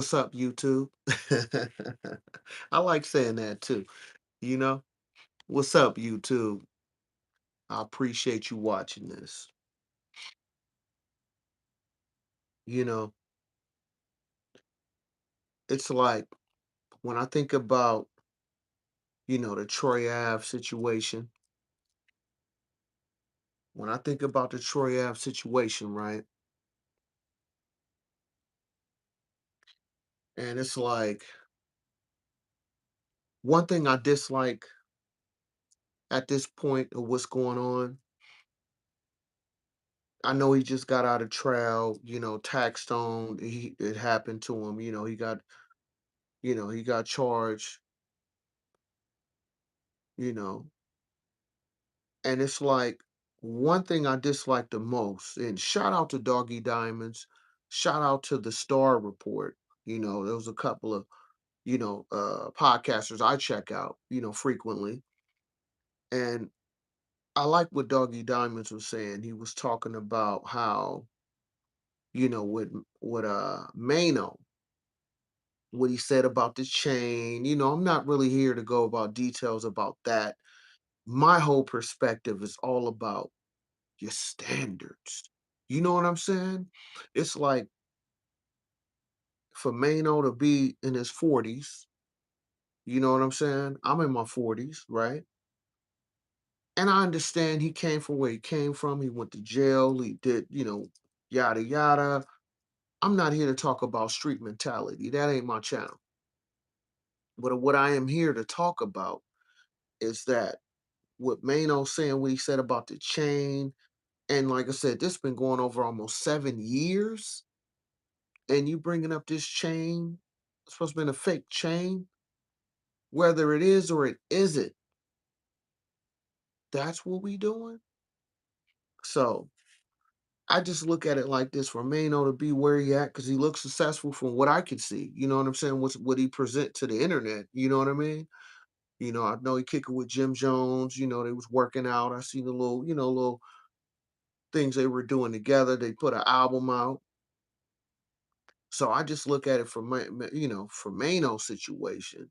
What's up, YouTube? I like saying that too, you know? What's up, YouTube? I appreciate you watching this. You know, it's like when I think about, the Troy Ave situation, when I think about the Troy Ave situation, right? And it's like one thing I dislike at this point of what's going on. I know he just got out of trial, tax stone. It happened to him, he got charged, you know, and it's like one thing I dislike the most, and shout out to Doggy Diamonds, shout out to the Star Report. There was a couple of, podcasters I check out, frequently. And I like what Doggy Diamonds was saying. He was talking about how, with Mano, what he said about the chain. I'm not really here to go about details about that. My whole perspective is all about your standards. You know what I'm saying? It's like for Mano to be in his 40s, you know what I'm saying? I'm in my 40s, right? And I understand he came from where he came from. He went to jail. He did, yada, yada. I'm not here to talk about street mentality. That ain't my channel. But what I am here to talk about is that what Mano saying, what he said about the chain. And like I said, this been going over almost 7 years. And you bringing up this chain, it's supposed to be a fake chain, whether it is or it isn't. That's what we doing. So I just look at it like this for Mano to be where he at because he looks successful from what I could see. You know what I'm saying? What he present to the internet. You know what I mean? I know he kicked it with Jim Jones. They was working out. I seen the little, little things they were doing together. They put an album out. So I just look at it from for Mano's situation.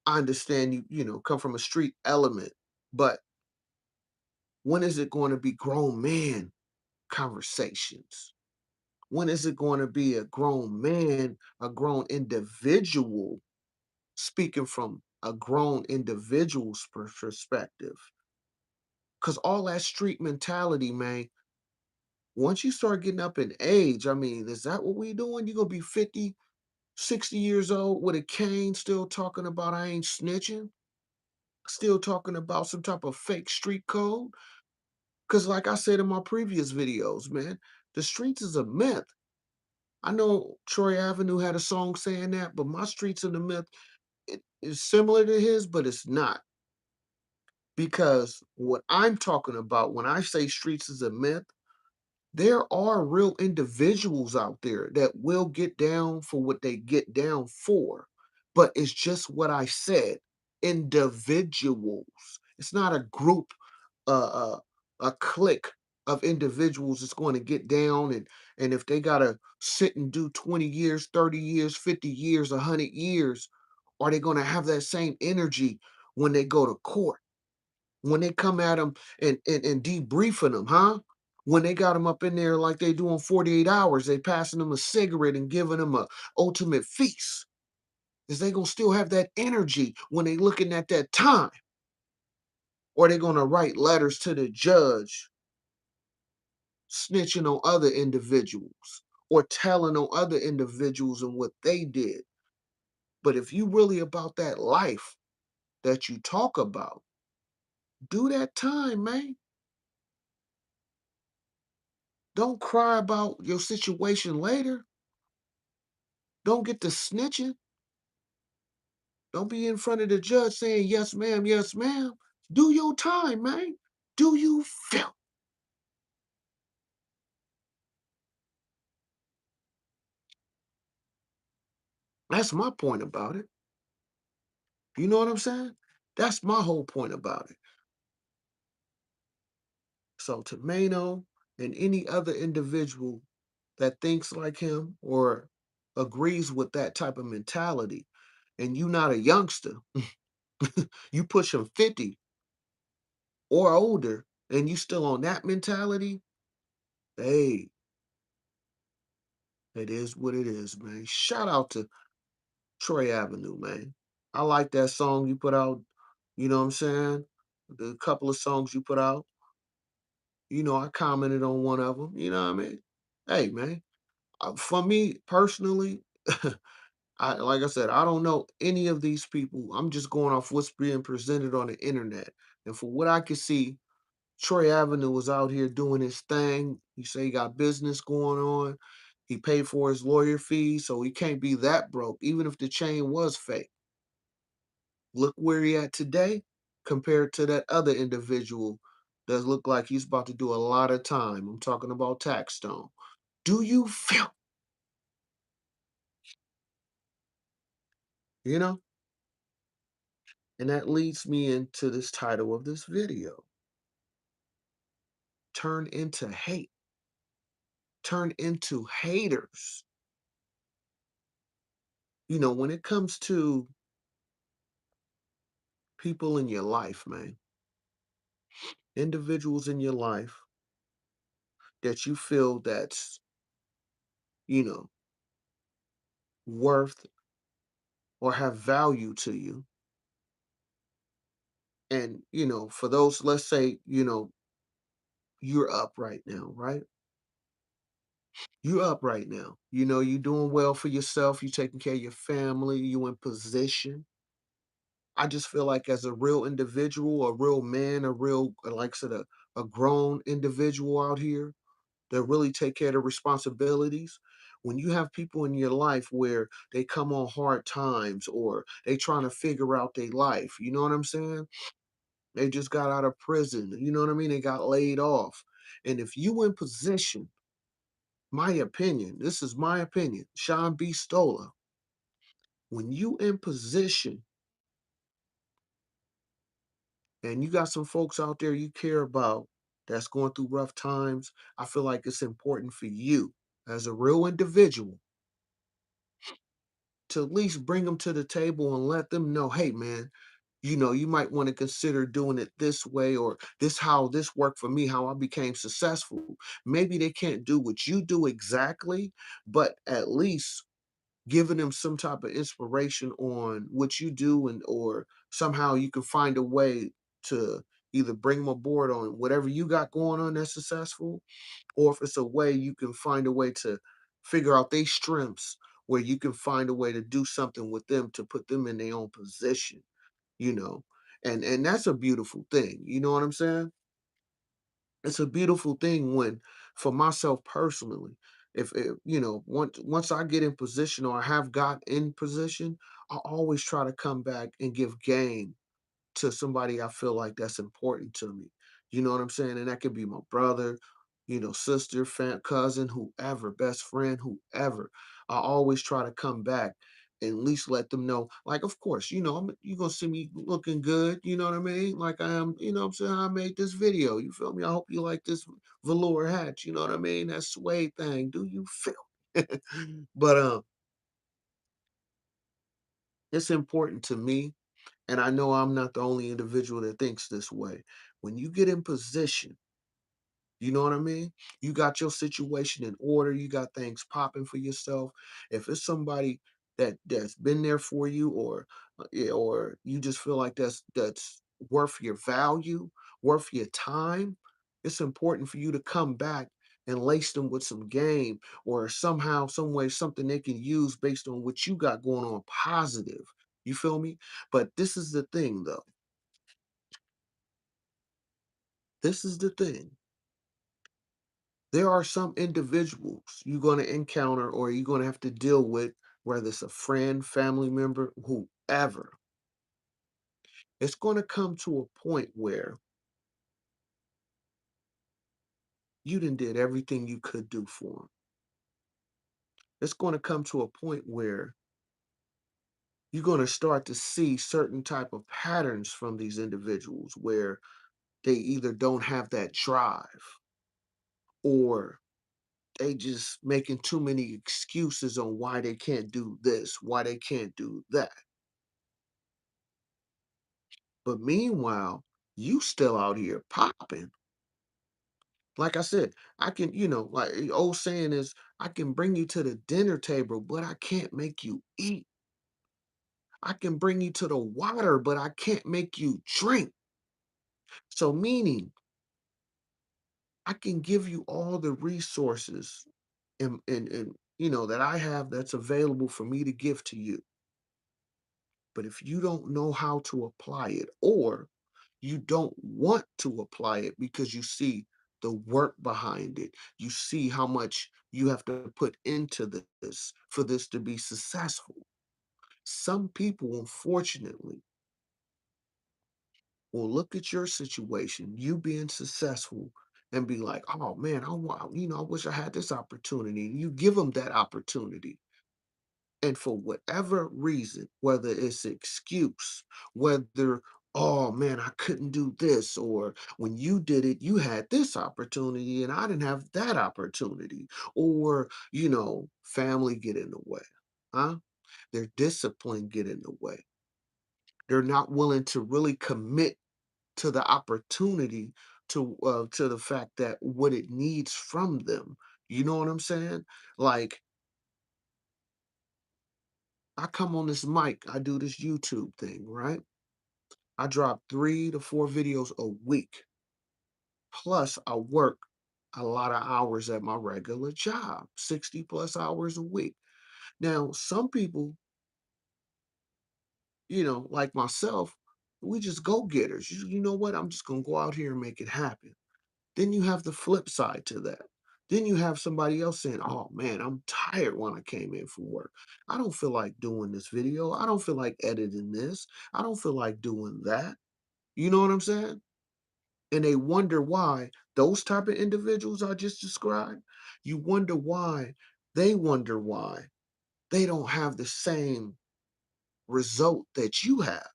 I understand come from a street element, but when is it going to be grown man conversations? When is it going to be a grown man, a grown individual speaking from a grown individual's perspective? Because all that street mentality, man, once you start getting up in age, I mean, is that what we doing? You going to be 50, 60 years old with a cane still talking about I ain't snitching? Still talking about some type of fake street code? Because, like I said in my previous videos, man, the streets is a myth. I know Troy Avenue had a song saying that, but my streets of the myth it is similar to his, but it's not. Because what I'm talking about when I say streets is a myth, there are real individuals out there that will get down for what they get down for. But it's just what I said, individuals. It's not a group, a clique of individuals that's going to get down and if they gotta sit and do 20 years, 30 years, 50 years, 100 years, are they going to have that same energy when they go to court? When they come at them and debriefing them, huh? When they got them up in there like they doing 48 hours, they passing them a cigarette and giving them a ultimate feast. Is they gonna still have that energy when they looking at that time? Or they gonna write letters to the judge snitching on other individuals or telling on other individuals and what they did? But if you really about that life that you talk about, do that time, man. Don't cry about your situation later. Don't get to snitching. Don't be in front of the judge saying, yes, ma'am, yes, ma'am. Do your time, man. Do you feel? That's my point about it. You know what I'm saying? That's my whole point about it. So, Tomano and any other individual that thinks like him or agrees with that type of mentality, and you not a youngster, you pushing 50 or older, and you still on that mentality, hey, it is what it is, man. Shout out to Troy Avenue, man. I like that song you put out. You know what I'm saying? The couple of songs you put out. I commented on one of them. You know what I mean? Hey, man. For me personally, I like I said, I don't know any of these people. I'm just going off what's being presented on the internet, and for what I can see, Troy Avenue was out here doing his thing. He say he got business going on. He paid for his lawyer fees, so he can't be that broke, even if the chain was fake. Look where he at today compared to that other individual that look like he's about to do a lot of time. I'm talking about Taxstone. Do you feel, you know? And that leads me into this title of this video. Turn into hate. Turn into haters. When it comes to people in your life, man, individuals in your life that you feel that's, you know, worth or have value to you. And, for those, let's say, you're up right now, right? You're up right now. You're doing well for yourself. You're taking care of your family. You in position. I just feel like as a real individual, a real man, a real, like I said, a grown individual out here that really take care of the responsibilities. When you have people in your life where they come on hard times or they trying to figure out their life, you know what I'm saying? They just got out of prison, you know what I mean? They got laid off. And if you in position, my opinion, this is my opinion, Sean B. Stoller, when you in position and you got some folks out there you care about that's going through rough times, I feel like it's important for you as a real individual to at least bring them to the table and let them know, hey man, you might want to consider doing it this way, or this how this worked for me, how I became successful. Maybe they can't do what you do exactly, but at least giving them some type of inspiration on what you do, and or somehow you can find a way to either bring them aboard on whatever you got going on that's successful, or if it's a way you can find a way to figure out their strengths where you can find a way to do something with them to put them in their own position, you know. And that's a beautiful thing. You know what I'm saying? It's a beautiful thing when, for myself personally, if once I get in position or I have got in position, I always try to come back and give game to somebody I feel like that's important to me. You know what I'm saying? And that could be my brother, sister, cousin, whoever, best friend, whoever. I always try to come back and at least let them know. Like, of course, you're gonna see me looking good, you know what I mean? Like I am, what I'm saying, I made this video. You feel me? I hope you like this velour hat, you know what I mean? That suede thing. Do you feel but it's important to me, and I know I'm not the only individual that thinks this way. When you get in position, you know what I mean? You got your situation in order, you got things popping for yourself. If it's somebody that's been there for you, or yeah, or you just feel like that's worth your value, worth your time, it's important for you to come back and lace them with some game, or somehow, some way, something they can use based on what you got going on positive. You feel me? But this is the thing though. This is the thing. There are some individuals you're going to encounter or you're going to have to deal with, whether it's a friend, family member, whoever. It's going to come to a point where you done did everything you could do for them. It's going to come to a point where you're going to start to see certain type of patterns from these individuals where they either don't have that drive, or They just making too many excuses on why they can't do this, why they can't do that. But meanwhile, you still out here popping. Like I said, I can, like the old saying is, I can bring you to the dinner table, but I can't make you eat. I can bring you to the water, but I can't make you drink. So, meaning, I can give you all the resources and that I have that's available for me to give to you. But if you don't know how to apply it, or you don't want to apply it because you see the work behind it, you see how much you have to put into this for this to be successful. Some people, unfortunately, will look at your situation, you being successful, and be like, "Oh man, I want, I wish I had this opportunity." You give them that opportunity, and for whatever reason, whether it's excuse, whether, "Oh man, I couldn't do this," or "When you did it, you had this opportunity and I didn't have that opportunity," or, family get in the way, huh? Their discipline get in the way. They're not willing to really commit to the opportunity, to the fact that what it needs from them. You know what I'm saying? Like, I come on this mic, I do this YouTube thing, right? I drop 3 to 4 videos a week. Plus, I work a lot of hours at my regular job, 60 plus hours a week. Now, some people, like myself, we just go getters. You know what? I'm just going to go out here and make it happen. Then you have the flip side to that. Then you have somebody else saying, "Oh man, I'm tired when I came in from work. I don't feel like doing this video. I don't feel like editing this. I don't feel like doing that." You know what I'm saying? And they wonder why those type of individuals I just described, you wonder why they don't have the same result that you have.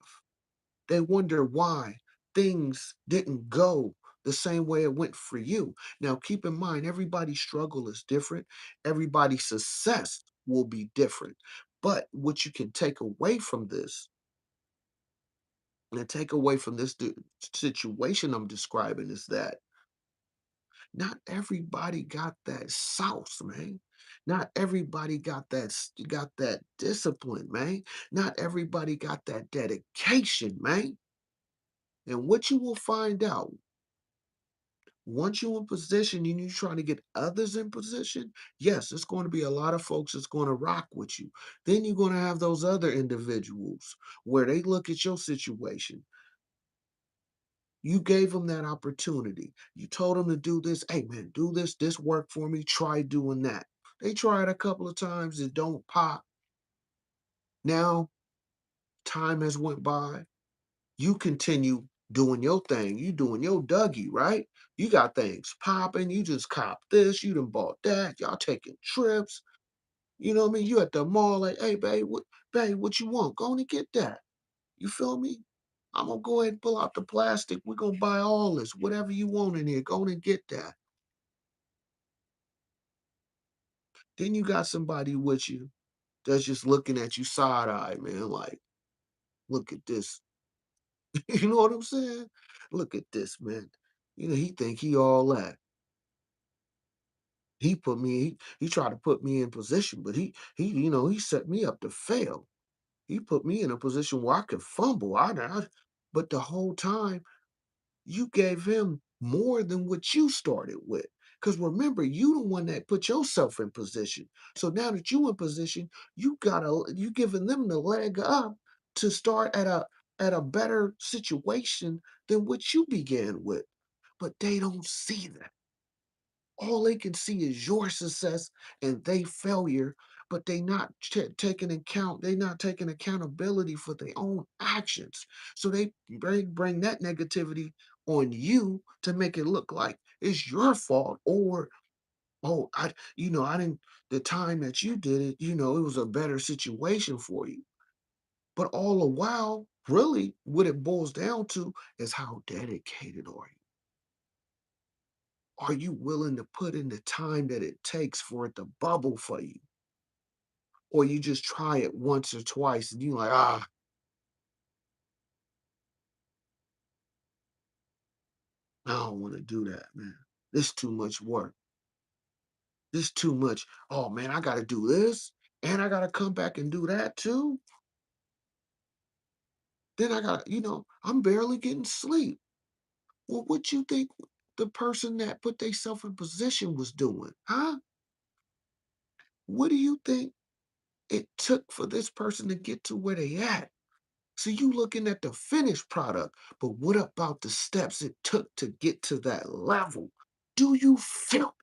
They wonder why things didn't go the same way it went for you. Now, keep in mind, everybody's struggle is different. Everybody's success will be different. But what you can take away from this, and take away from this situation I'm describing, is that not everybody got that sauce, man. Not everybody got that discipline, man. Not everybody got that dedication, man. And what you will find out, once you're in position and you're trying to get others in position, yes, it's going to be a lot of folks that's going to rock with you. Then you're going to have those other individuals where they look at your situation. You gave them that opportunity. You told them to do this. Hey, man, do this work for me. Try doing that. They tried a couple of times. It don't pop. Now, time has went by. You continue doing your thing. You doing your Dougie, right? You got things popping. You just cop this. You done bought that. Y'all taking trips. You know what I mean? You at the mall like, "Hey, babe, what you want? Go on and get that." You feel me? I'm gonna go ahead and pull out the plastic. We're gonna buy all this. Whatever you want in here, go on and get that. Then you got somebody with you that's just looking at you side eye, man. Like, look at this. You know what I'm saying? Look at this, man. He think he all that. He tried to put me in position, but he set me up to fail. He put me in a position where I could fumble. But the whole time you gave him more than what you started with. Because remember, you the one that put yourself in position. So now that you in position, you giving them the leg up to start at a better situation than what you began with. But they don't see that. All they can see is your success and they failure, but they not taking accountability for their own actions. So they bring that negativity on you to make it look like it's your fault, or, "Oh, I didn't the time that you did it, it was a better situation for you." But all the while, really what it boils down to is how dedicated are you? Are you willing to put in the time that it takes for it to bubble for you? Or you just try it once or twice and you like, I don't want to do that, man. This too much work. This too much. Oh man, I gotta do this. And I gotta come back and do that too. Then I got, I'm barely getting sleep. Well, what you think the person that put themselves in position was doing? Huh? What do you think it took for this person to get to where they at? So you looking at the finished product, but what about the steps it took to get to that level? Do you feel?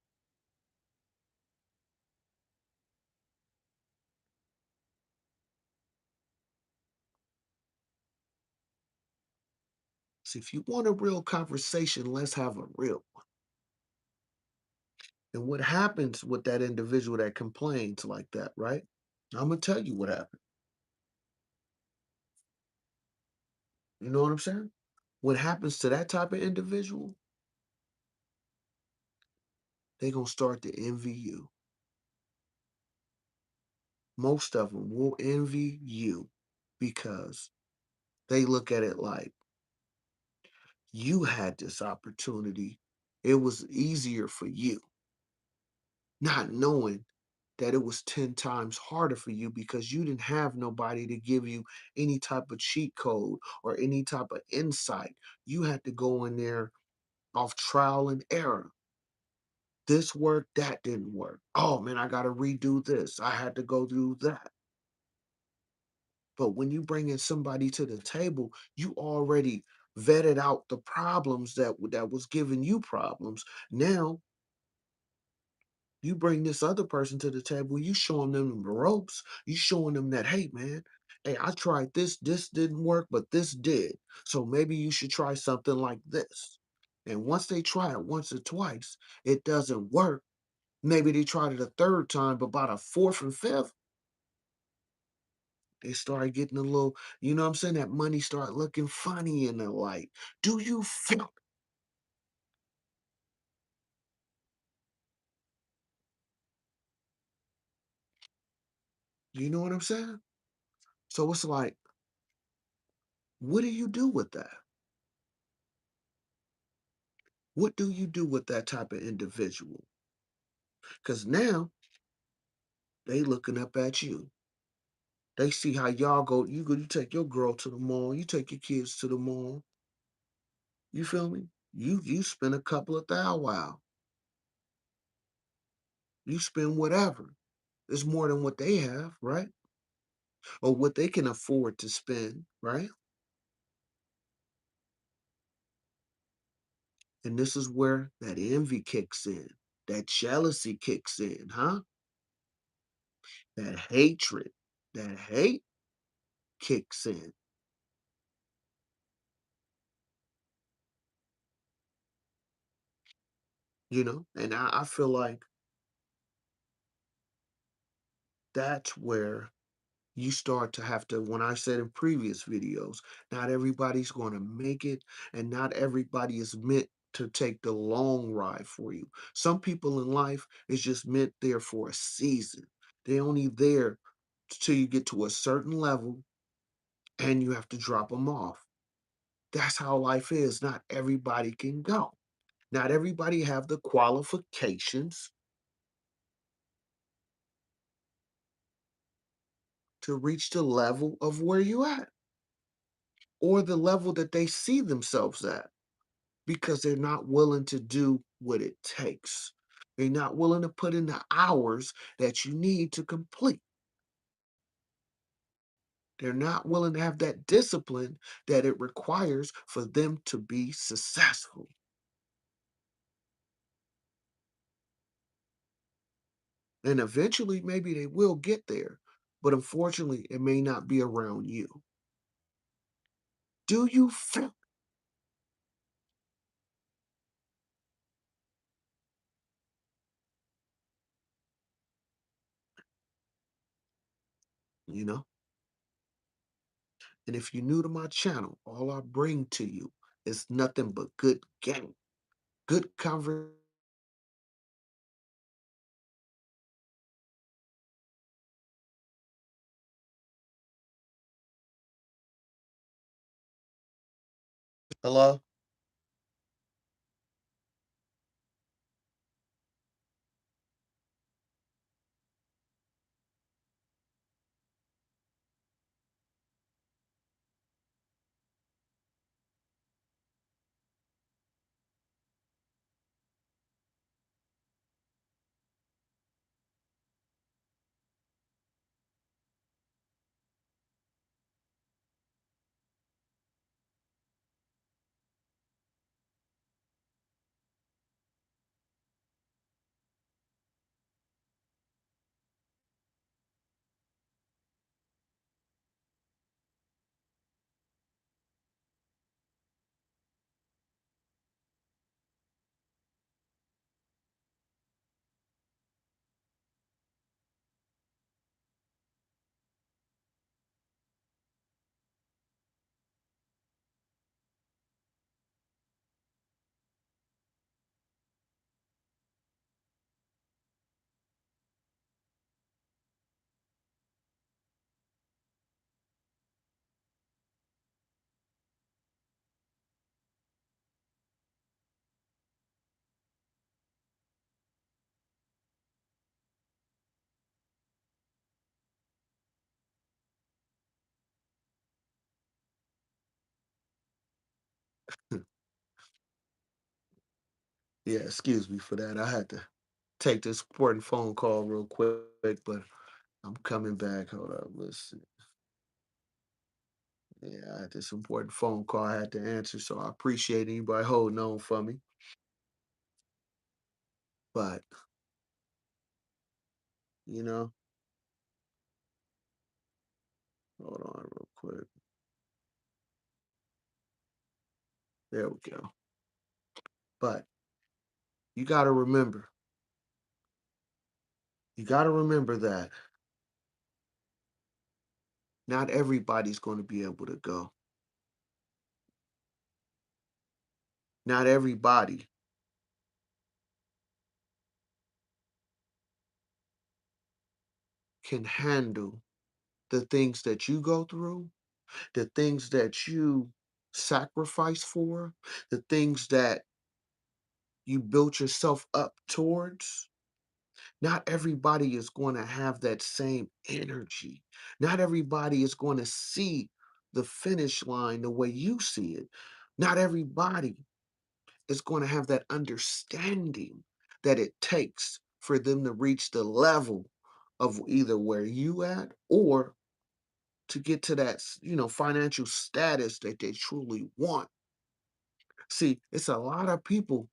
See, if you want a real conversation, let's have a real one. And what happens with that individual that complains like that, right? I'm gonna tell you what happened. You know what I'm saying? What happens to that type of individual, they gonna start to envy you. Most of them will envy you because they look at it like you had this opportunity. It was easier for you, not knowing that it was 10 times harder for you because you didn't have nobody to give you any type of cheat code or any type of insight. You had to go in there off trial and error. This worked, that didn't work. Oh man, I got to redo this. I had to go do that. But when you bring in somebody to the table, you already vetted out the problems that was giving you problems. Now you bring this other person to the table, you showing them the ropes. You showing them that, hey man, hey, I tried this didn't work, but this did. So maybe you should try something like this. And once they try it once or twice, it doesn't work. Maybe they tried it a third time, but by the fourth and fifth, they start getting a little, you know what I'm saying? That money start looking funny in the light. Do you feel? You know what I'm saying? So it's like, what do you do with that? What do you do with that type of individual? Because now they looking up at you. They see how y'all go. You take your girl to the mall. You take your kids to the mall. You feel me? You spend a couple of thou wow. You spend whatever. It's more than what they have, right? Or what they can afford to spend, right? And this is where that envy kicks in, that jealousy kicks in, huh? That hatred, that hate kicks in, And I feel like that's where you start to have to, when I said in previous videos, not everybody's going to make it, and not everybody is meant to take the long ride for you. Some people in life is just meant there for a season. They only there till you get to a certain level and you have to drop them off. That's how life is. Not everybody can go. Not everybody have the qualifications to reach the level of where you at or the level that they see themselves at because they're not willing to do what it takes. They're not willing to put in the hours that you need to complete. They're not willing to have that discipline that it requires for them to be successful. And eventually, maybe they will get there, but unfortunately, it may not be around you. Do you feel, you know? And if you're new to my channel, all I bring to you is nothing but good game, good conversation. Hello? Yeah, excuse me for that. I had to take this important phone call real quick, but I'm coming back. Hold up. Let's see. Yeah, I had this important phone call I had to answer, so I appreciate anybody holding on for me. But, you know, hold on real quick. There we go. But you got to remember that not everybody's going to be able to go. Not everybody can handle the things that you go through, the things that you sacrifice for, the things that you built yourself up towards. Not everybody is going to have that same energy. Not everybody is going to see the finish line the way you see it. Not everybody is going to have that understanding that it takes for them to reach the level of either where you at or to get to that financial status that they truly want. See, it's a lot of people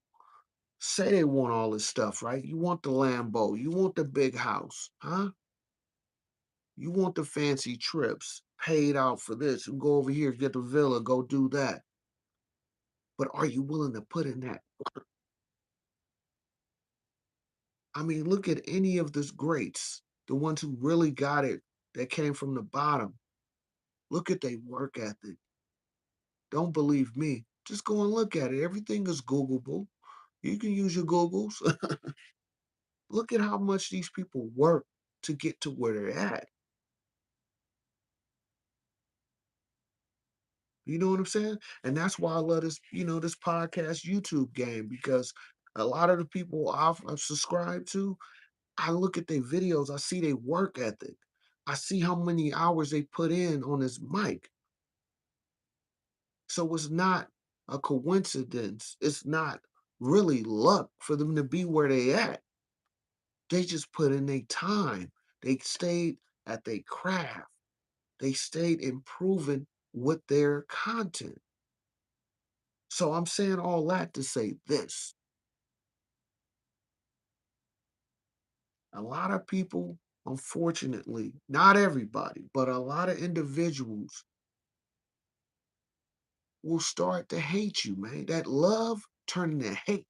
say they want all this stuff, right? You want the Lambo, you want the big house, huh? You want the fancy trips, paid out for this, and go over here, get the villa, go do that. But are you willing to put in that? I mean, look at any of the greats, the ones who really got it, that came from the bottom. Look at their work ethic. Don't believe me. Just go and look at it. Everything is Googleable. You can use your Googles. Look at how much these people work to get to where they're at. You know what I'm saying? And that's why I love this podcast YouTube game because a lot of the people I've subscribed to, I look at their videos, I see their work ethic. I see how many hours they put in on this mic. So it's not a coincidence. It's not really luck for them to be where they at. They just put in their time. They stayed at their craft. They stayed improving with their content. So I'm saying all that to say this. A lot of people, unfortunately, not everybody, but a lot of individuals will start to hate you, man. That love turning to hate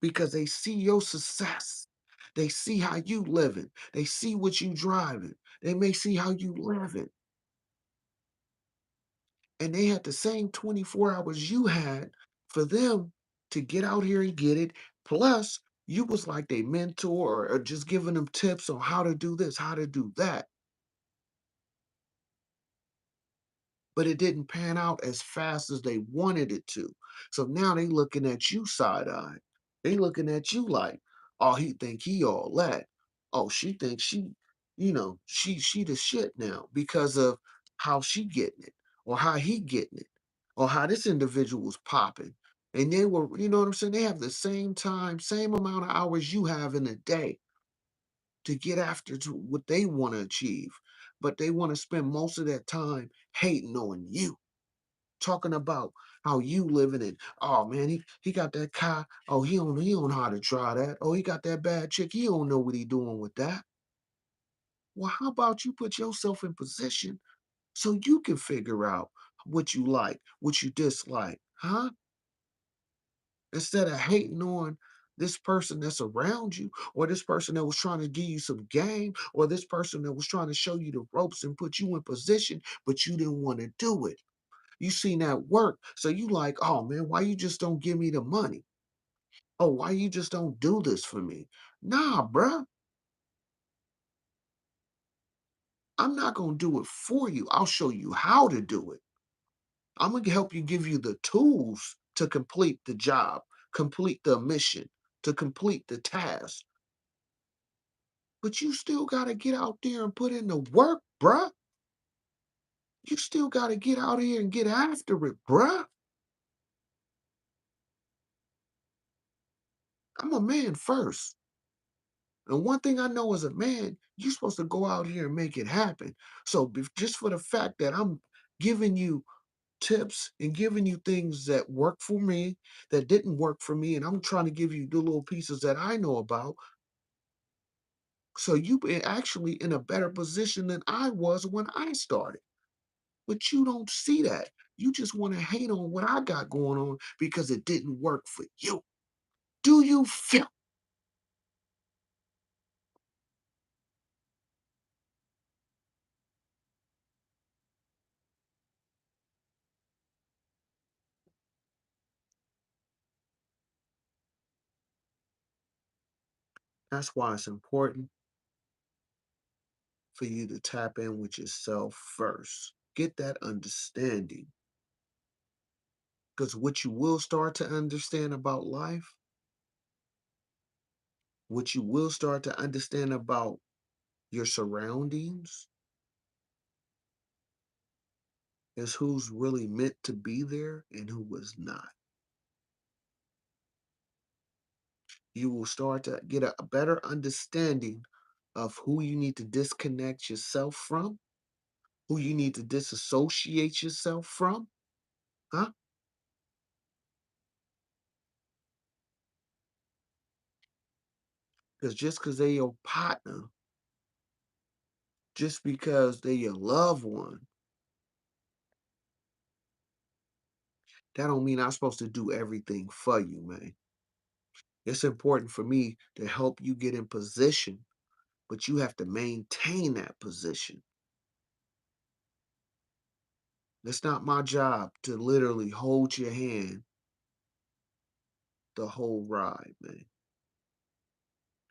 because they see your success. They see how you living. They see what you driving. They may see how you living. And they had the same 24 hours you had for them to get out here and get it. Plus, you was like their mentor or just giving them tips on how to do this, how to do that. but it didn't pan out as fast as they wanted it to. So now they looking at you side-eyed. They looking at you like, oh, he think he all that. Oh, she thinks she the shit now because of how she getting it, or how he getting it, or how this individual was popping. And they were, you know what I'm saying? They have the same time, same amount of hours you have in a day to get after to what they want to achieve. But they want to spend most of their time hating on you, talking about how you living it. Oh man, he got that car. Oh, he don't know how to drive that. Oh, he got that bad chick. He don't know what he doing with that. Well, how about you put yourself in position so you can figure out what you like, what you dislike, huh? Instead of hating on this person that's around you, or this person that was trying to give you some game, or this person that was trying to show you the ropes and put you in position, but you didn't want to do it. You seen that work. So you like, oh man, why you just don't give me the money? Oh, why you just don't do this for me? Nah, bruh. I'm not gonna do it for you. I'll show you how to do it. I'm gonna help you give you the tools to complete the job, complete the mission, to complete the task. But you still gotta get out there and put in the work, bruh. You still gotta get out here and get after it, bruh. I'm a man first. And one thing I know as a man, you're supposed to go out here and make it happen. So just for the fact that I'm giving you tips and giving you things that work for me, that didn't work for me, and I'm trying to give you the little pieces that I know about, so you be actually in a better position than I was when I started. But you don't see that. You just want to hate on what I got going on because it didn't work for you. Do you feel? That's why it's important for you to tap in with yourself first. Get that understanding. Because what you will start to understand about life, what you will start to understand about your surroundings, is who's really meant to be there and who was not. You will start to get a better understanding of who you need to disconnect yourself from, who you need to disassociate yourself from, huh? Because just because they're your partner, just because they're your loved one, that don't mean I'm supposed to do everything for you, man. It's important for me to help you get in position, but you have to maintain that position. It's not my job to literally hold your hand the whole ride, man.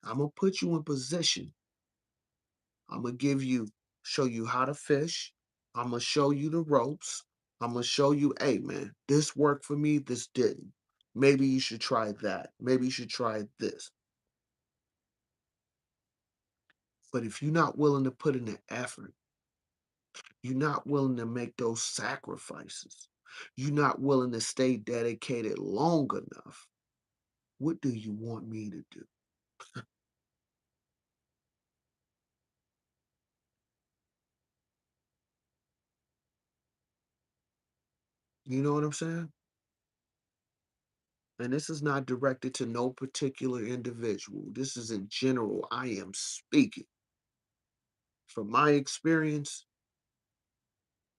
I'm gonna put you in position. I'm gonna show you how to fish. I'm gonna show you the ropes. I'm gonna show you, hey man, this worked for me, this didn't. Maybe you should try that. Maybe you should try this. But if you're not willing to put in the effort, you're not willing to make those sacrifices, you're not willing to stay dedicated long enough, what do you want me to do? You know what I'm saying? And this is not directed to no particular individual. This is in general. I am speaking from my experience,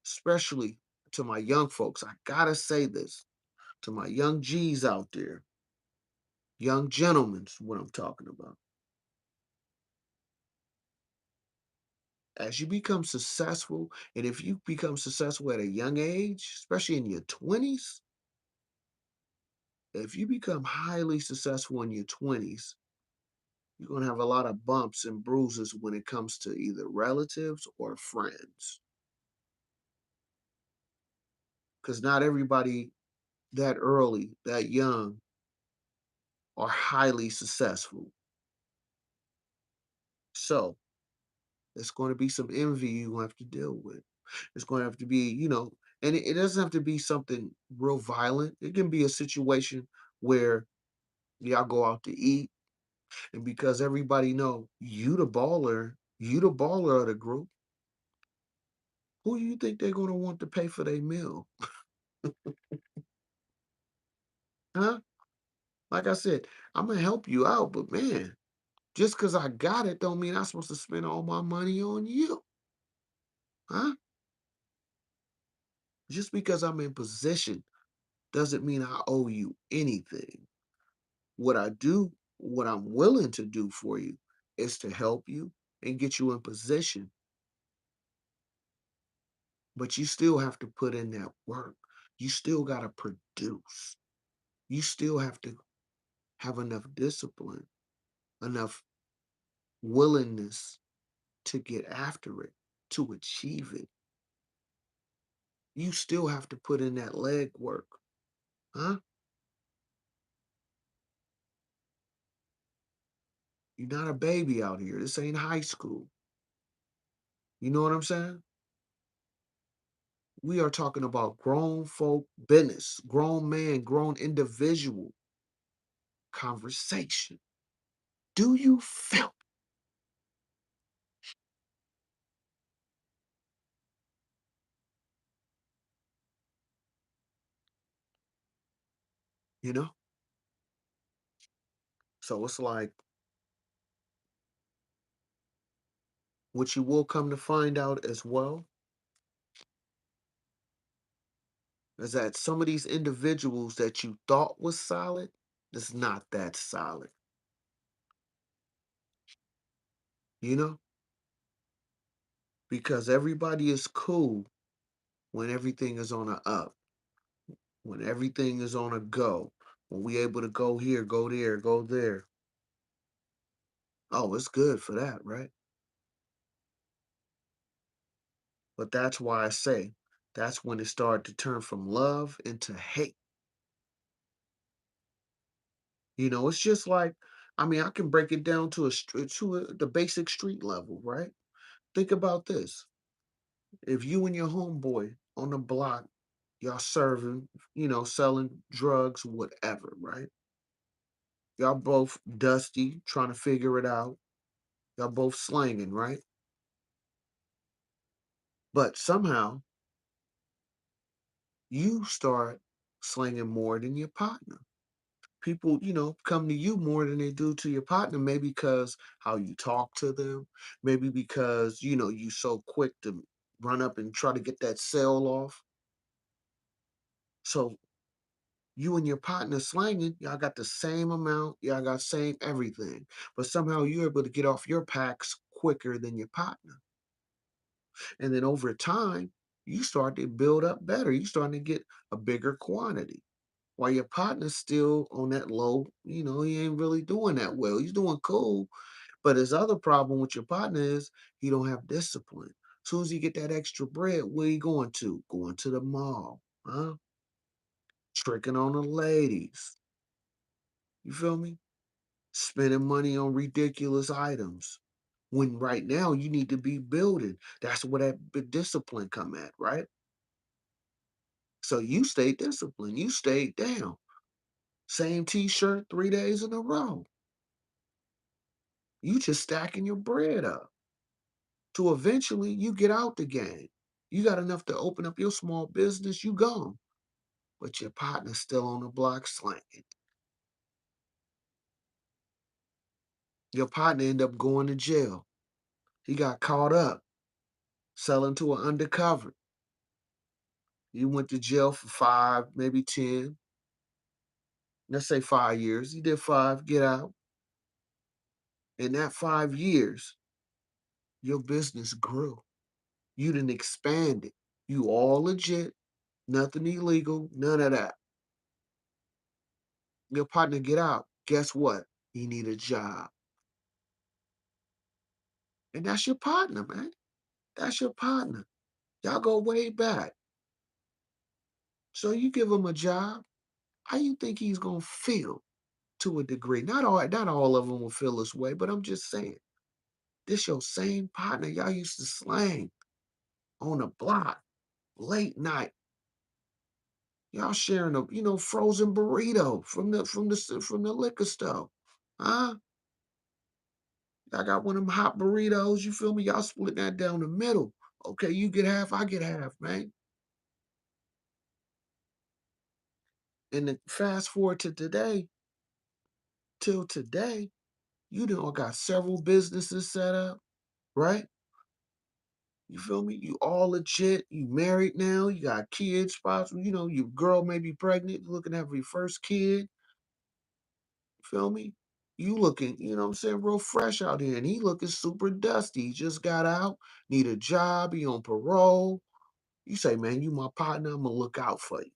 especially to my young folks. I gotta say this to my young G's out there, young gentlemen's what I'm talking about. As you become successful, and if you become successful at a young age, especially in your 20s, if you become highly successful in your 20s, you're going to have a lot of bumps and bruises when it comes to either relatives or friends. because not everybody that early, that young, are highly successful. So there's going to be some envy you have to deal with. It's going to have to be, and it doesn't have to be something real violent. It can be a situation where y'all go out to eat, and because everybody know you the baller of the group, who you think they're going to want to pay for their meal? Huh? Like I said, I'm gonna help you out, but man, just because I got it don't mean I'm supposed to spend all my money on you. Huh? Just because I'm in position doesn't mean I owe you anything. What I'm willing to do for you is to help you and get you in position, but you still have to put in that work. You still got to produce. You still have to have enough discipline, enough willingness to get after it, to achieve it. You still have to put in that leg work. Huh? You're not a baby out here. This ain't high school. You know what I'm saying? We are talking about grown folk business, grown man, grown individual conversation. Do you feel? You know? So it's like what you will come to find out as well is that some of these individuals that you thought was solid is not that solid. You know? Because everybody is cool when everything is on a up, when everything is on a go, when we able to go here, go there, go there. Oh, it's good for that, right? But that's why I say that's when it started to turn from love into hate. It's just like, I mean, I can break it down to the basic street level, right? Think about this. If you and your homeboy on the block, y'all serving, selling drugs, whatever, right? Y'all both dusty, trying to figure it out. Y'all both slanging, right? But somehow you start slinging more than your partner. People, come to you more than they do to your partner, maybe because how you talk to them, maybe because, you so quick to run up and try to get that sale off. So you and your partner slanging, y'all got the same amount, y'all got same everything, but somehow you're able to get off your packs quicker than your partner. And then over time, you start to build up better. You starting to get a bigger quantity. While your partner's still on that low, he ain't really doing that well. He's doing cool. But his other problem with your partner is he don't have discipline. Soon as he get that extra bread, where he going to? Going to the mall. Huh? Tricking on the ladies. You feel me? Spending money on ridiculous items. When right now you need to be building. That's where that discipline come at, right? So you stay disciplined. You stayed down. Same t-shirt 3 days in a row. You just stacking your bread up to eventually you get out the game. You got enough to open up your small business, you gone. But your partner's still on the block slanging. Your partner end up going to jail. He got caught up selling to an undercover. He went to jail for 5, maybe 10, let's say 5 years. He did 5, get out. In that 5 years, your business grew. You didn't expand it. You all legit, nothing illegal, none of that. Your partner get out. Guess what? He need a job. And that's your partner, man. That's your partner. Y'all go way back. So you give him a job, how you think he's gonna feel to a degree? Not all of them will feel this way, but I'm just saying, this your same partner y'all used to slang on the block, late night. Y'all sharing a frozen burrito from the liquor store. Huh? I got one of them hot burritos, you feel me? Y'all split that down the middle. Okay, you get half, I get half, man. And then fast forward to today, till today, you done got several businesses set up, right? You feel me? You all legit. You married now. You got kids, possible. Your girl may be pregnant, looking at your first kid. Feel me? You looking, what I'm saying, real fresh out here. And he looking super dusty. He just got out, need a job, he on parole. You say, man, you my partner, I'm gonna look out for you.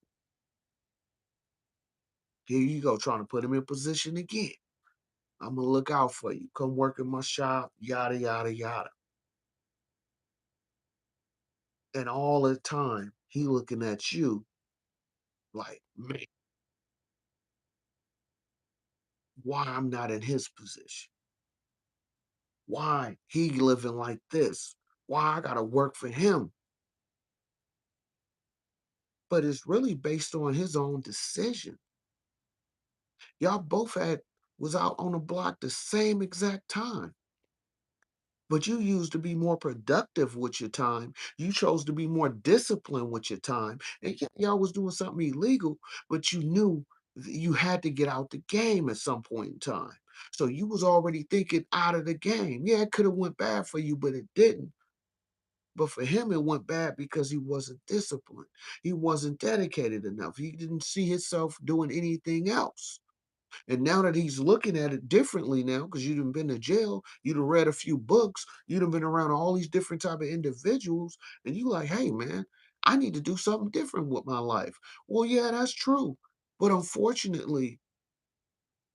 Here you go, trying to put him in position again. I'm gonna look out for you. Come work in my shop, yada yada yada. And all the time, he looking at you like, man, why I'm not in his position? Why he living like this? Why I gotta work for him? But it's really based on his own decision. Y'all both was out on the block the same exact time. But you used to be more productive with your time. You chose to be more disciplined with your time. And yeah, y'all was doing something illegal, but you knew you had to get out the game at some point in time. So you was already thinking out of the game. Yeah, it could have went bad for you, but it didn't. But for him, it went bad because he wasn't disciplined. He wasn't dedicated enough. He didn't see himself doing anything else. And now that he's looking at it differently now, because you'd have been to jail, you'd have read a few books, you'd have been around all these different type of individuals, and you like, hey man, I need to do something different with my life. Well, yeah, that's true. But unfortunately,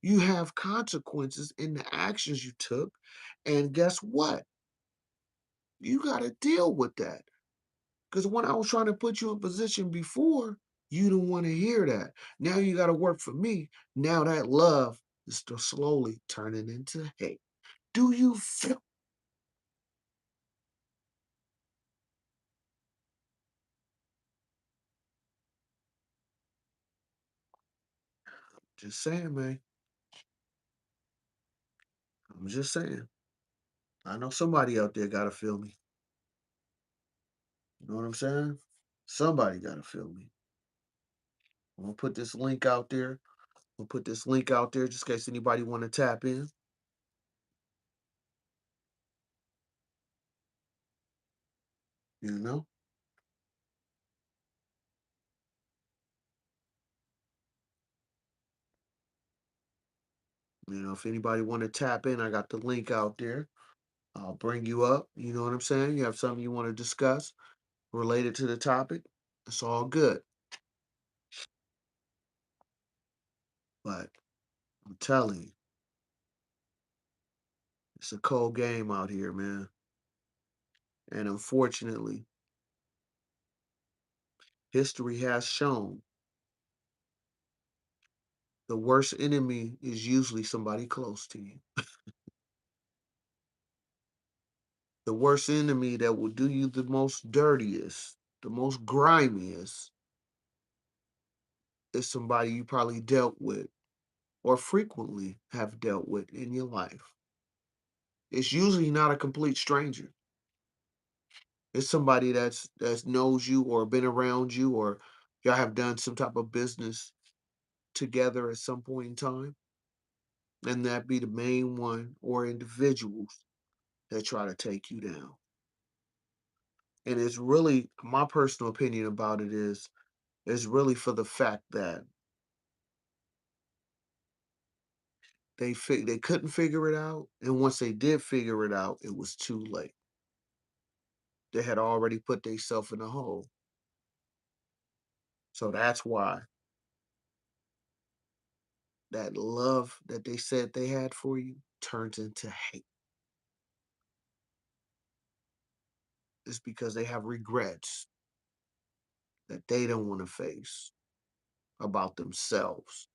you have consequences in the actions you took. And guess what? You got to deal with that. Because when I was trying to put you in position before, you didn't want to hear that. Now you got to work for me. Now that love is still slowly turning into hate. Do you feel? Just saying, man. I'm just saying. I know somebody out there got to feel me. You know what I'm saying? Somebody got to feel me. I'm gonna put this link out there. We'll put this link out there just in case anybody want to tap in. You know, if anybody want to tap in, I got the link out there. I'll bring you up. You know what I'm saying? You have something you want to discuss related to the topic. It's all good. But I'm telling you, it's a cold game out here, man. And unfortunately, history has shown the worst enemy is usually somebody close to you. The worst enemy that will do you the most dirtiest, the most grimiest, is somebody you probably dealt with or frequently have dealt with in your life. It's usually not a complete stranger. It's somebody that's knows you or been around you or y'all have done some type of business together at some point in time. And that be the main one or individuals that try to take you down. And it's really my personal opinion about it is really for the fact that they couldn't figure it out, and once they did figure it out, it was too late. They had already put themselves in a hole. So that's why that love that they said they had for you turns into hate. It's because they have regrets that they don't want to face. about themselves,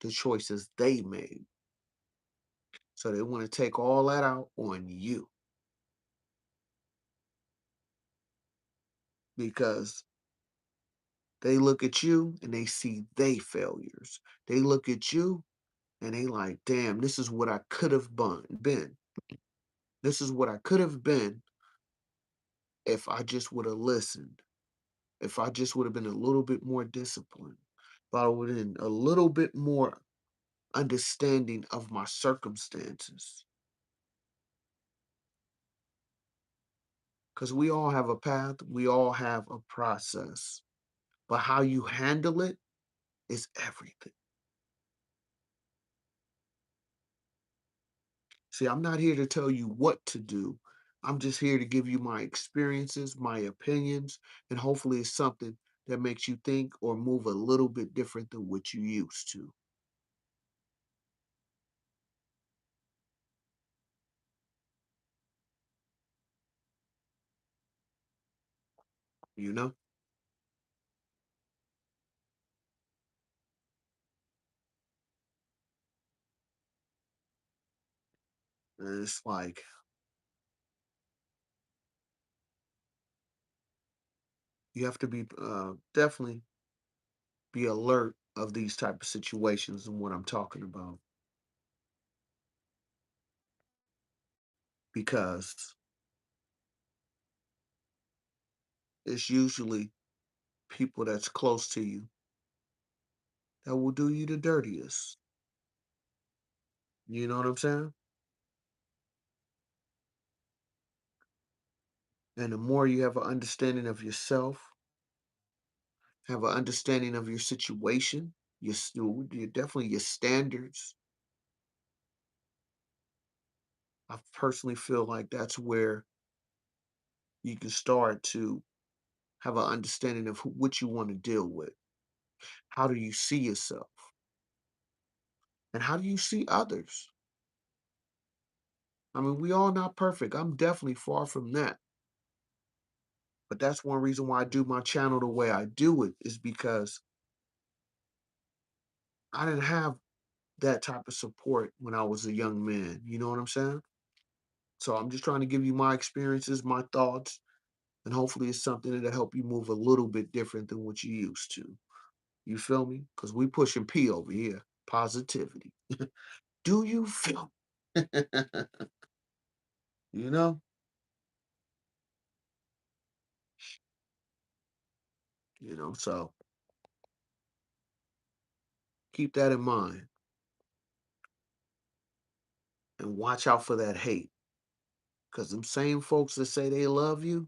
the choices they made. So they want to take all that out on you because they look at you and they see they failures. They look at you and they like, damn, this is what I could have been. This is what I could have been if I just would have listened. If I just would have been a little bit more disciplined. If I would have been a little bit more understanding of my circumstances. Because we all have a path, we all have a process. But how you handle it is everything. See, I'm not here to tell you what to do. I'm just here to give you my experiences, my opinions, and hopefully it's something that makes you think or move a little bit different than what you used to. You know? And it's like you have to be definitely be alert of these type of situations and what I'm talking about because it's usually people that's close to you that will do you the dirtiest. You know what I'm saying? And the more you have an understanding of yourself, have an understanding of your situation, your definitely your standards. I personally feel like that's where you can start to have an understanding of what you want to deal with. How do you see yourself? And how do you see others? I mean, we all not perfect. I'm definitely far from that. But that's one reason why I do my channel the way I do it is because I didn't have that type of support when I was a young man. You know what I'm saying? So I'm just trying to give you my experiences, my thoughts, and hopefully it's something that'll help you move a little bit different than what you used to. You feel me? Because we pushing P over here. Positivity. Do you feel you know? So keep that in mind and watch out for that hate. Because them same folks that say they love you,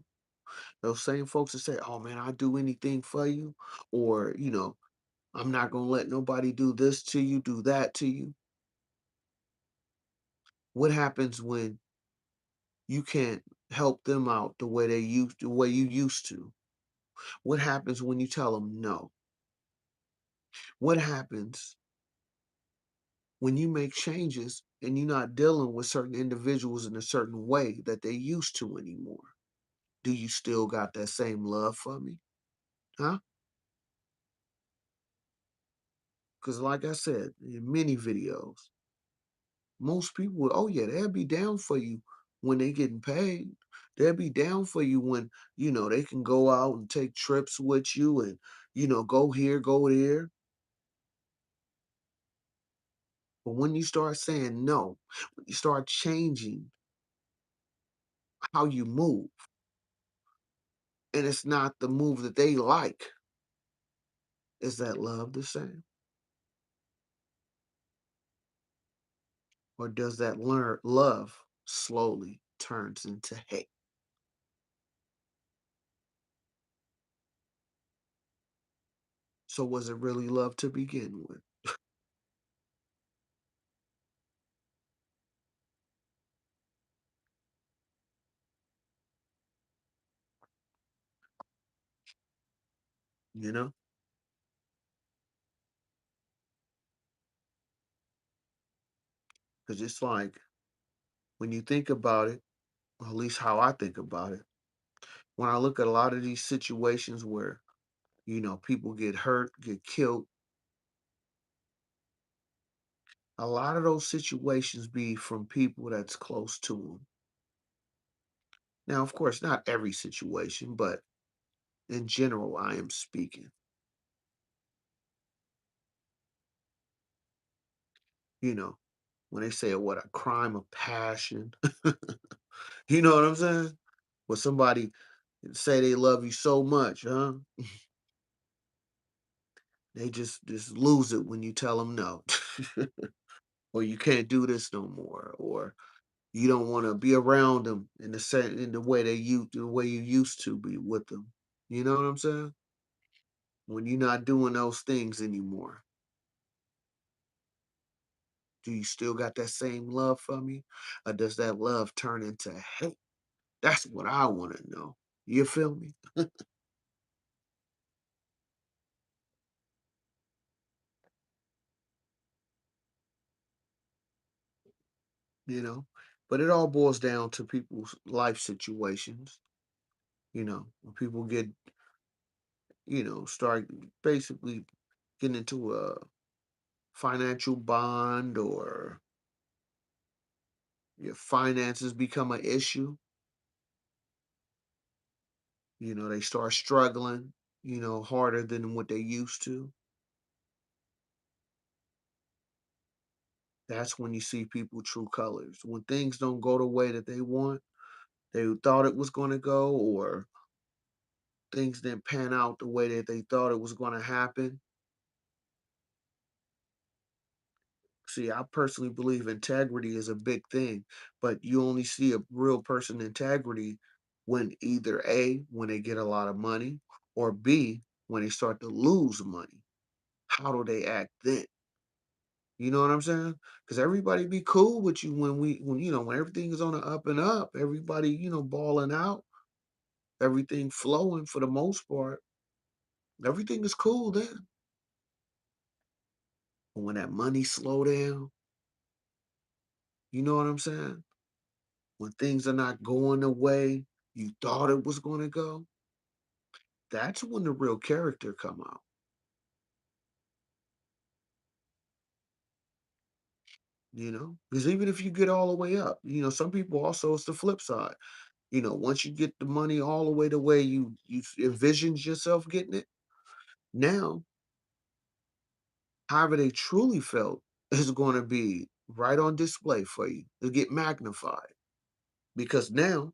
those same folks that say, oh man, I'll do anything for you, or I'm not gonna let nobody do this to you, do that to you. What happens when you can't help them out the way you used to? What happens when you tell them no? What happens when you make changes and you're not dealing with certain individuals in a certain way that they used to anymore? Do you still got that same love for me? Huh? Because like I said in many videos, most people would, oh yeah, they'll be down for you when they getting paid. They'll be down for you when, they can go out and take trips with you and, go here, go there. But when you start saying no, when you start changing how you move, and it's not the move that they like, is that love the same? Or does that love slowly turns into hate? So was it really love to begin with? You know? Because it's like when you think about it, or at least how I think about it, when I look at a lot of these situations where, people get hurt, get killed, A lot of those situations be from people that's close to them. Now, of course, not every situation, but in general, I am speaking. You know, when they say what a crime of passion, you know what I'm saying? When somebody say they love you so much, huh? They just lose it when you tell them no, or you can't do this no more, or you don't want to be around them in the same in the way you used to be with them. You know what I'm saying? When you're not doing those things anymore, do you still got that same love for me, or does that love turn into hate? That's what I want to know. You feel me? You know, but it all boils down to people's life situations. When people get start basically getting into a financial bond, or your finances become an issue. They start struggling, harder than what they used to. That's when you see people true colors. When things don't go the way that they want, they thought it was going to go, or things didn't pan out the way that they thought it was going to happen. See, I personally believe integrity is a big thing, but you only see a real person integrity when either A, when they get a lot of money, or B, when they start to lose money. How do they act then? You know what I'm saying? Because everybody be cool with you when everything is on the up and up, everybody, balling out, everything flowing for the most part. Everything is cool then. But when that money slow down, you know what I'm saying? When things are not going the way you thought it was going to go, that's when the real character come out. Because even if you get all the way up, some people also, it's the flip side. Once you get the money all the way you envisioned yourself getting it, now however they truly felt is going to be right on display for you to get magnified, because now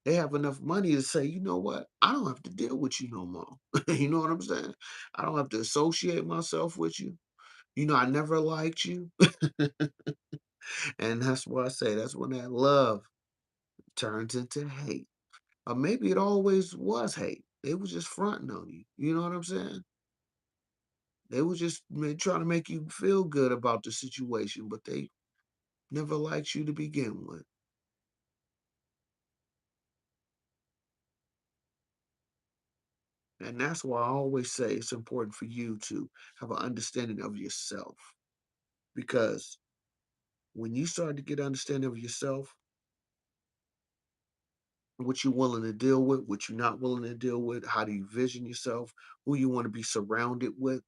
they have enough money to say, you know what, I don't have to deal with you no more. You know what I'm saying? I don't have to associate myself with you. I never liked you. And that's why I say that's when that love turns into hate. Or maybe it always was hate. They was just fronting on you. You know what I'm saying? They was just trying to make you feel good about the situation, but they never liked you to begin with. And that's why I always say it's important for you to have an understanding of yourself. Because when you start to get understanding of yourself, what you're willing to deal with, what you're not willing to deal with, how do you vision yourself, who you want to be surrounded with,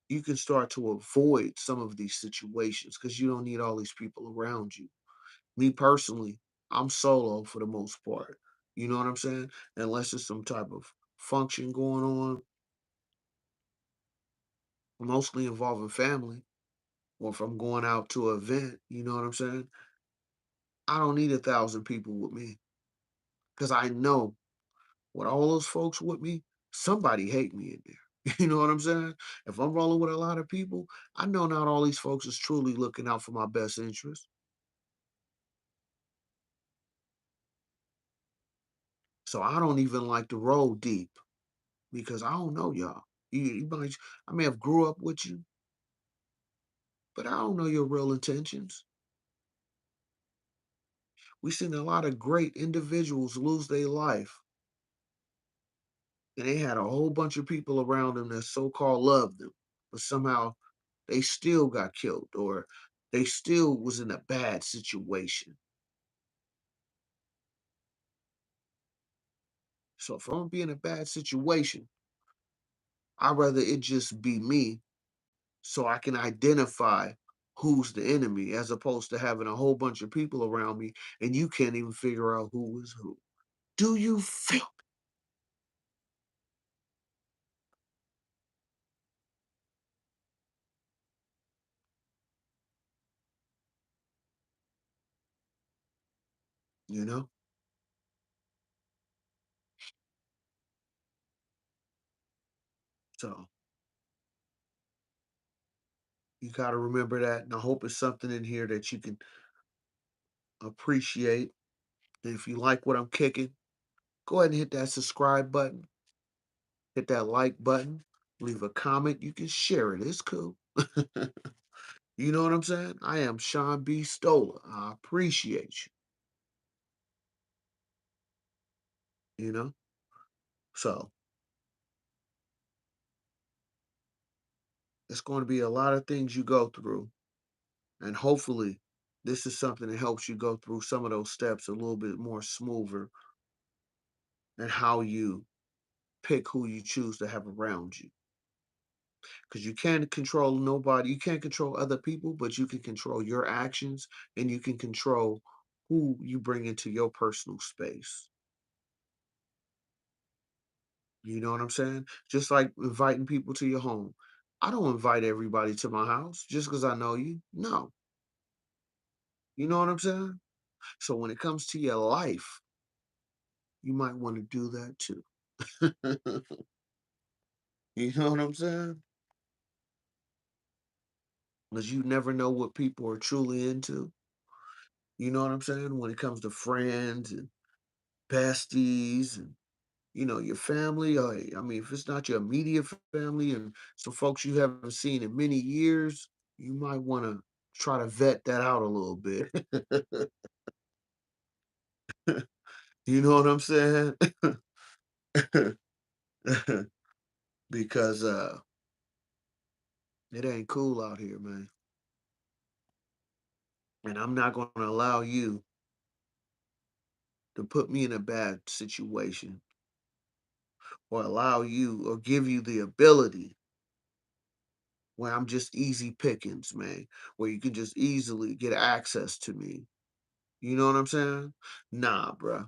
you can start to avoid some of these situations because you don't need all these people around you. Me personally, I'm solo for the most part. You know what I'm saying? Unless there's some type of function going on, mostly involving family, or if I'm going out to an event, you know what I'm saying? I don't need 1,000 people with me because I know with all those folks with me, somebody hate me in there. You know what I'm saying? If I'm rolling with a lot of people, I know not all these folks is truly looking out for my best interest. So I don't even like to roll deep because I don't know y'all. I may have grew up with you, but I don't know your real intentions. We've seen a lot of great individuals lose their life, and they had a whole bunch of people around them that so-called loved them, but somehow they still got killed, or they still was in a bad situation. So if I'm gonna be in a bad situation, I'd rather it just be me so I can identify who's the enemy as opposed to having a whole bunch of people around me and you can't even figure out who is who. Do you feel, you know? So you got to remember that. And I hope it's something in here that you can appreciate. And if you like what I'm kicking, go ahead and hit that subscribe button, hit that like button, leave a comment. You can share it. It's cool. You know what I'm saying? I am Sean B. Stoller. I appreciate you, you know? So it's going to be a lot of things you go through. And hopefully, this is something that helps you go through some of those steps a little bit more smoother and how you pick who you choose to have around you. Because you can't control nobody, you can't control other people, but you can control your actions and you can control who you bring into your personal space. You know what I'm saying? Just like inviting people to your home. I don't invite everybody to my house just because I know you. No. You know what I'm saying? So when it comes to your life, you might want to do that too. You know what I'm saying? Because you never know what people are truly into. You know what I'm saying? When it comes to friends and besties and your family. I mean, if it's not your immediate family and some folks you haven't seen in many years, you might want to try to vet that out a little bit. You know what I'm saying? Because it ain't cool out here, man. And I'm not going to allow you to put me in a bad situation or allow you or give you the ability where I'm just easy pickings, man, where you can just easily get access to me. You know what I'm saying? Nah, bruh.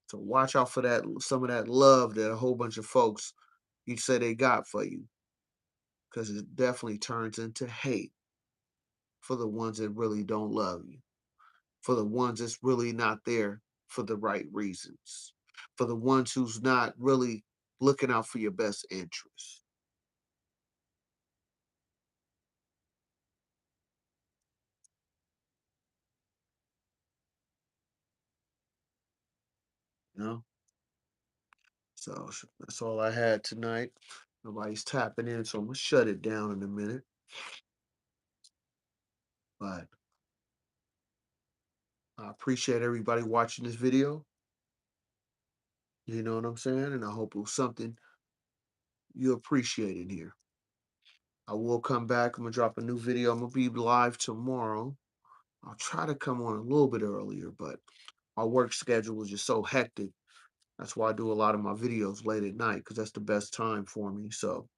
So watch out for that some of that love that a whole bunch of folks you say they got for you, because it definitely turns into hate for the ones that really don't love you, for the ones that's really not there for the right reasons, for the ones who's not really looking out for your best interest. You know? So that's all I had tonight. Nobody's tapping in, so I'm gonna shut it down in a minute. But I appreciate everybody watching this video. You know what I'm saying? And I hope it was something you appreciate in here. I will come back. I'm gonna drop a new video. I'm gonna be live tomorrow. I'll try to come on a little bit earlier, but my work schedule is just so hectic. That's why I do a lot of my videos late at night because that's the best time for me. So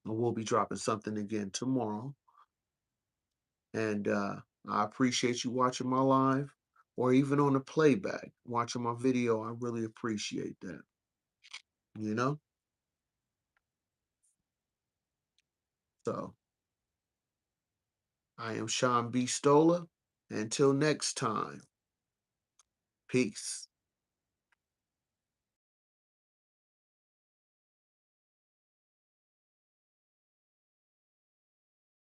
I will be dropping something again tomorrow. And I appreciate you watching my live or even on the playback, watching my video. I really appreciate that. You know? So I am Sean B. Stoller. Until next time, peace.